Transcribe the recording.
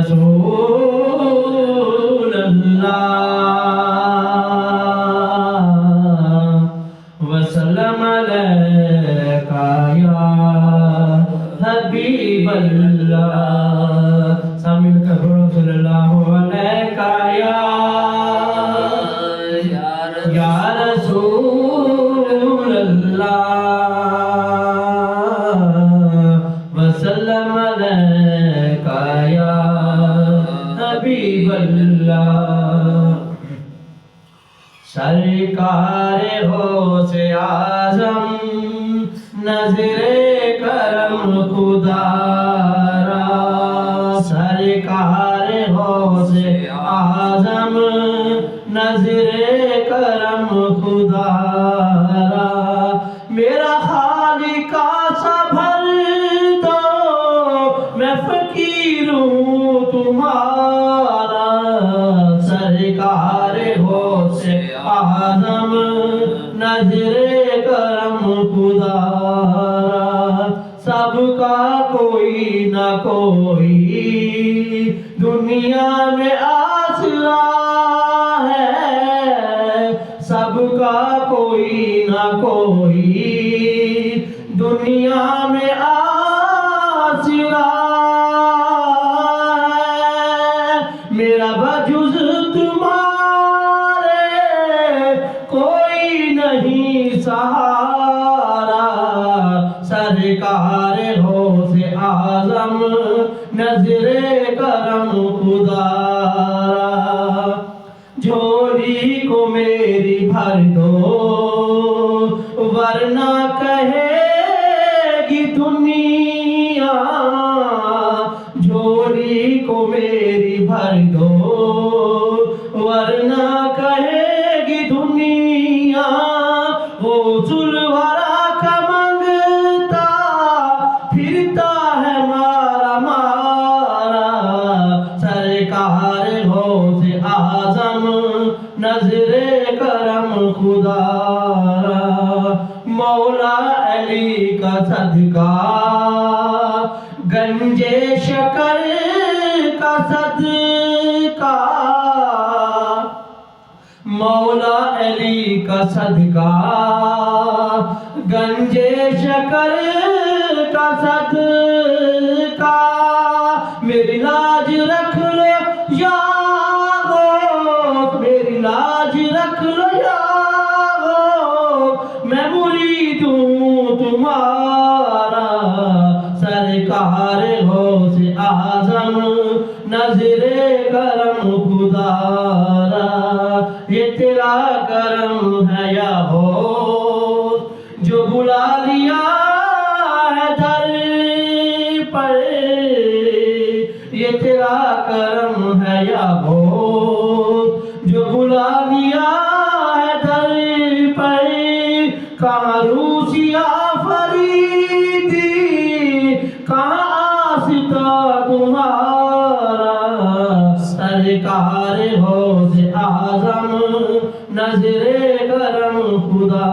رسول اللہ وسلم علیکہ یا حبیب اللہ سامین کبھروں صلی اللہ علیکہ یا رسول اللہ وسلم علیکہ یا حبیب اللہ سرکار غوث اعظم نظر کرم خدا را سرکار غوث اعظم نظر کرم خدا را میرا خالق سا بھر دو میں فقیر ہوں تمہارا سرکار غوث اعظم نظر کرم خدا را سب کا کوئی نہ کوئی دنیا میں آسرا ہے سب کا کوئی نہ کوئی دنیا میں آسرا ہے میرا بجز تمہارے کوئی نہیں سہارا سرکار غوث اعظم نظر کرم خدا را جھولی کو میری بھر دو ورنہ کہے گی دنیا جھولی کو میری بھر دو ورنہ کہے گی دنیا وہ ذوالورا کا منگتا پھرتا ہے مارا مارا سرکار غوث اعظم نظر کرم خدا را مولا علی کا صدقہ گنجے شکر کا صدقہ مولا علی کا صدقہ گنجے شکر کا صدقہ میری لاج رکھ لو یا غوث میری لاج رکھ لو یا غوث میں مرید ہوں تمہارا سرکار غوث اعظم نظر کرم خدا را یہ تیرا کرم ہے یا غوث جو بلا لیا ہے در پر یہ تیرا کرم ہے یا غوث جو بلا لیا ہے در پر کہاں روسیا فریدی کہاں آستا تمہارا سرکار غوث اعظم نظر کرم خدا